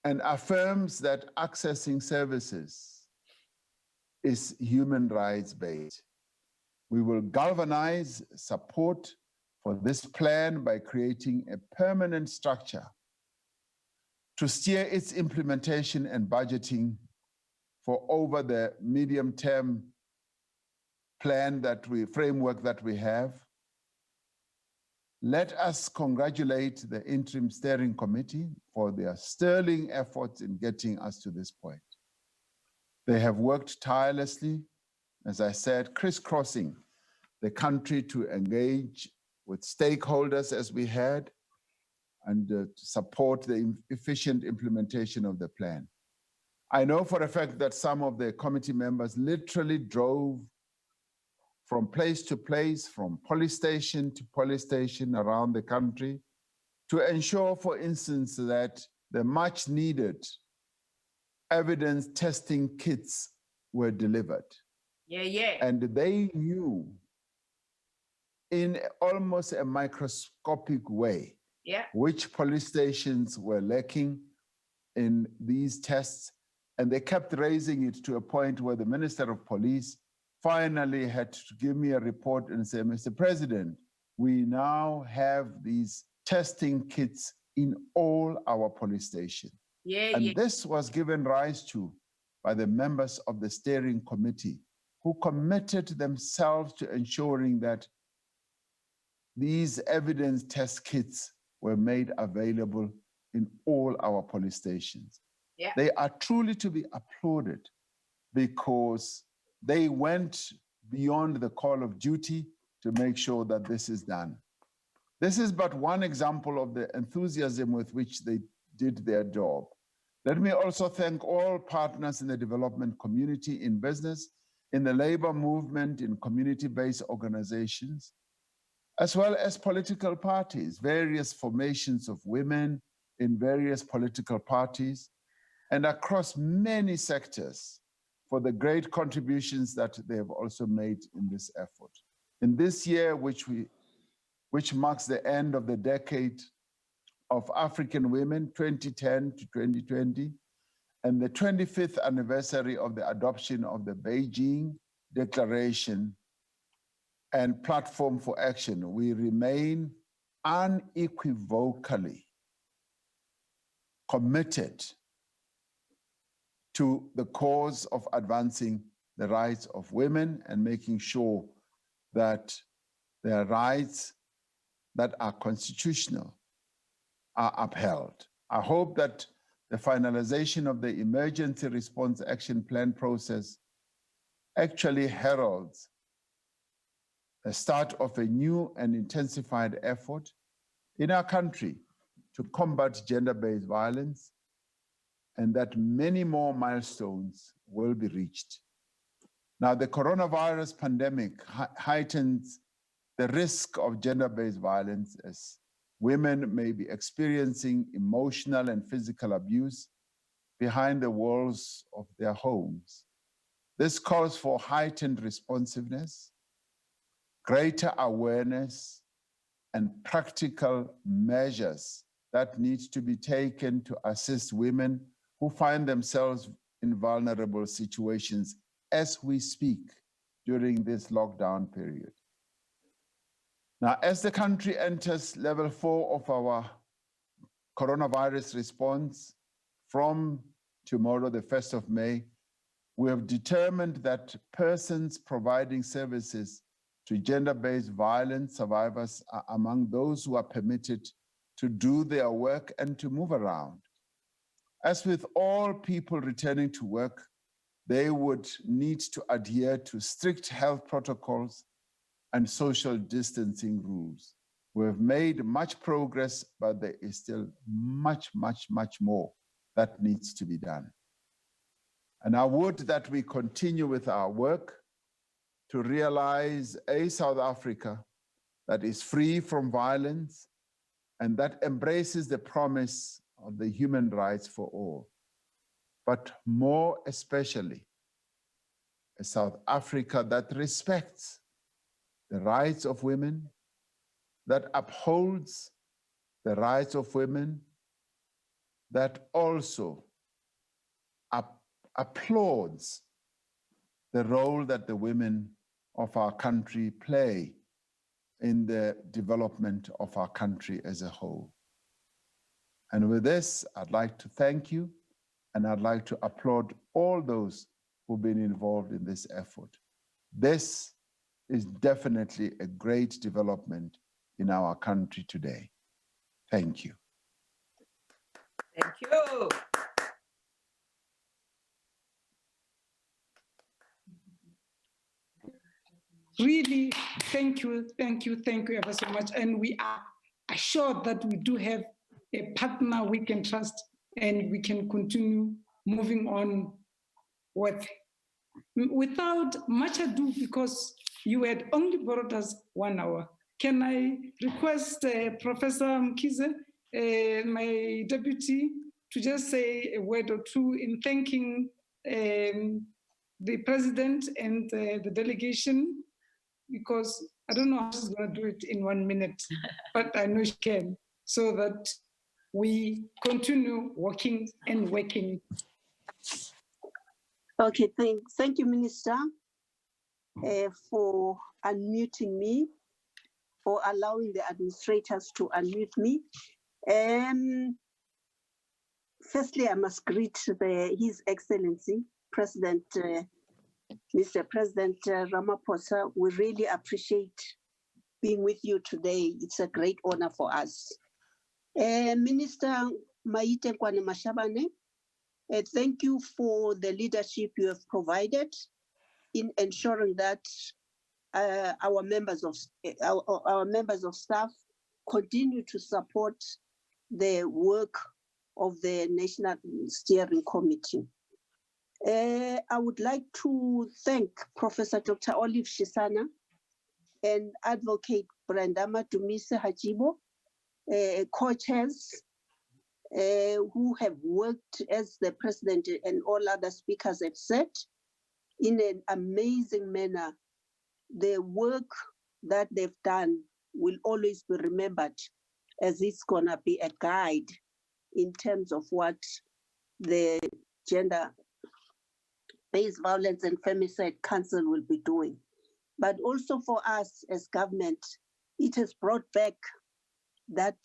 and affirms that accessing services is human rights based. We will galvanize support for this plan by creating a permanent structure to steer its implementation and budgeting for over the medium-term plan framework that we have. Let us congratulate the Interim Steering Committee for their sterling efforts in getting us to this point. They have worked tirelessly, as I said, crisscrossing the country to engage with stakeholders as we had, and to support the efficient implementation of the plan. I know for a fact that some of the committee members literally drove from place to place, from police station to police station around the country to ensure, for instance, that the much needed evidence testing kits were delivered. Yeah. And they knew in almost a microscopic way which police stations were lacking in these tests. And they kept raising it to a point where the Minister of Police finally had to give me a report and say, Mr. President, we now have these testing kits in all our police stations. And this was given rise to by the members of the steering committee who committed themselves to ensuring that these evidence test kits were made available in all our police stations. They are truly to be applauded because they went beyond the call of duty to make sure that this is done. This is but one example of the enthusiasm with which they did their job. Let me also thank all partners in the development community, in business, in the labor movement, in community-based organizations, as well as political parties, various formations of women in various political parties, and across many sectors for the great contributions that they have also made in this effort. In this year, which marks the end of the decade of African women, 2010 to 2020, and the 25th anniversary of the adoption of the Beijing Declaration and Platform for Action, we remain unequivocally committed to the cause of advancing the rights of women and making sure that their rights that are constitutional are upheld. I hope that the finalization of the Emergency Response Action Plan process actually heralds the start of a new and intensified effort in our country to combat gender-based violence, and that many more milestones will be reached. Now, the coronavirus pandemic heightens the risk of gender-based violence as women may be experiencing emotional and physical abuse behind the walls of their homes. This calls for heightened responsiveness, greater awareness, and practical measures that need to be taken to assist women who find themselves in vulnerable situations as we speak during this lockdown period. Now, as the country enters level 4 of our coronavirus response from tomorrow, the 1st of May, we have determined that persons providing services to gender-based violence survivors are among those who are permitted to do their work and to move around. As with all people returning to work, they would need to adhere to strict health protocols and social distancing rules. We have made much progress, but there is still much more that needs to be done. And I would that we continue with our work to realize a South Africa that is free from violence and that embraces the promise of the human rights for all, but more especially a South Africa that respects the rights of women, that upholds the rights of women, that also applauds the role that the women of our country play in the development of our country as a whole. And with this, I'd like to thank you, and I'd like to applaud all those who've been involved in this effort. This is definitely a great development in our country today. Thank you. Thank you. Really, thank you ever so much. And we are assured that we do have a partner we can trust and we can continue moving on with. Without much ado, because you had only borrowed us 1 hour, can I request Professor Mkhize, my deputy, to just say a word or two in thanking the president and the delegation, because I don't know how she's going to do it in 1 minute, but I know she can, so that we continue working and working. Okay, thank you, Minister, for unmuting me, for allowing the administrators to unmute me. Firstly, I must greet His Excellency, President, Mr. President Ramaphosa. We really appreciate being with you today. It's a great honor for us. Minister Maite Kwane Mashabane, thank you for the leadership you have provided in ensuring that our members of staff continue to support the work of the National Steering Committee. I would like to thank Professor Dr. Olive Shisana and Advocate Brenda Madumise Hajibo, co-chairs who have worked, as the President and all other speakers have said, in an amazing manner. The work that they've done will always be remembered, as it's gonna be a guide in terms of what the Gender-Based Violence and Femicide Council will be doing. But also for us as government, it has brought back that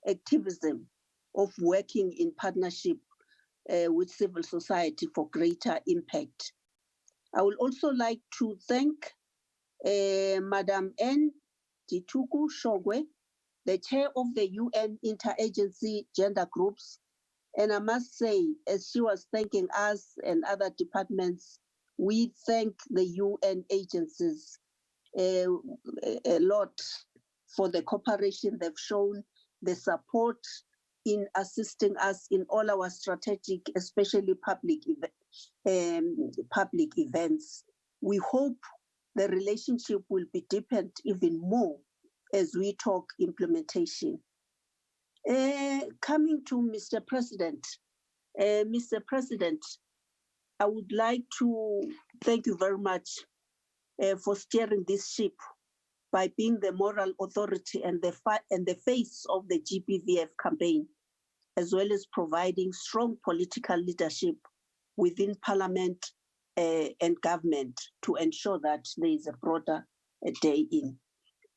activism of working in partnership with civil society for greater impact. I would also like to thank Madam N. Tituku Shogwe, the chair of the UN Interagency Gender Groups. And I must say, as she was thanking us and other departments, we thank the UN agencies a lot for the cooperation they've shown, the support in assisting us in all our strategic, especially public events. We hope the relationship will be deepened even more as we talk implementation. Coming to Mr. President, I would like to thank you very much for steering this ship by being the moral authority and the face of the GBVF campaign, as well as providing strong political leadership within Parliament and government to ensure that there is a broader day in.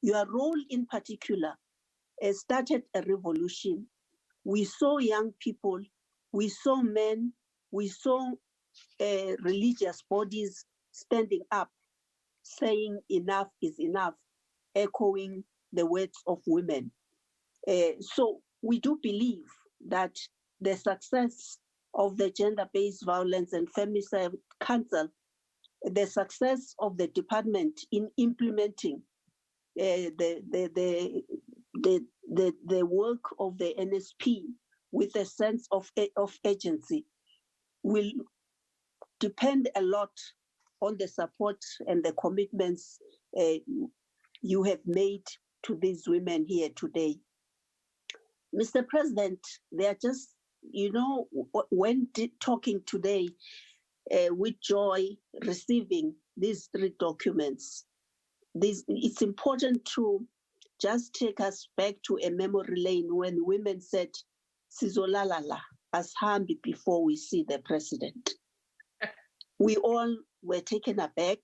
Your role in particular started a revolution. We saw young people, we saw men, we saw religious bodies standing up, saying enough is enough, echoing the words of women. So we do believe that the success of the Gender-Based Violence and Femicide Council, the success of the department in implementing the work of the NSP with a sense of agency will depend a lot on the support and the commitments you have made to these women here today. Mr. President, they are just, when talking today with joy, receiving these 3 documents, it's important to just take us back to a memory lane when women said, "Sizolalala, ashambi before we see the president." We all were taken aback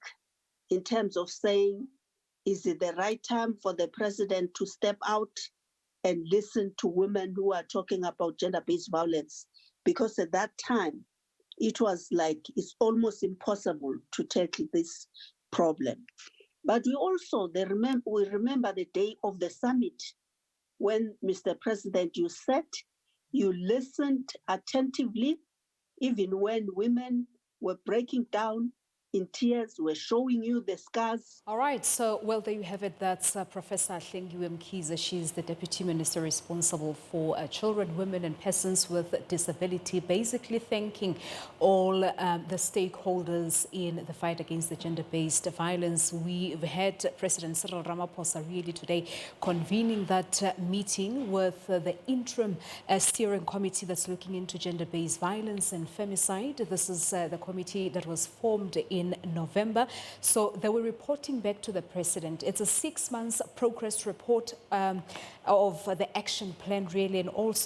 in terms of saying, is it the right time for the president to step out and listen to women who are talking about gender-based violence? Because at that time, it was like it's almost impossible to tackle this problem. But we also remember the day of the summit when, Mr. President, you said you listened attentively, even when women were breaking down, in tears, were showing you the scars. All right, so, well, there you have it. That's Professor Hlengiwe Mkhize. She's the Deputy Minister responsible for children, women and persons with disability, basically thanking all the stakeholders in the fight against the gender-based violence. We've had President Cyril Ramaphosa really today convening that meeting with the interim steering committee that's looking into gender-based violence and femicide. This is the committee that was formed in November. So they were reporting back to the president. It's a 6 months progress report of the action plan, really, and also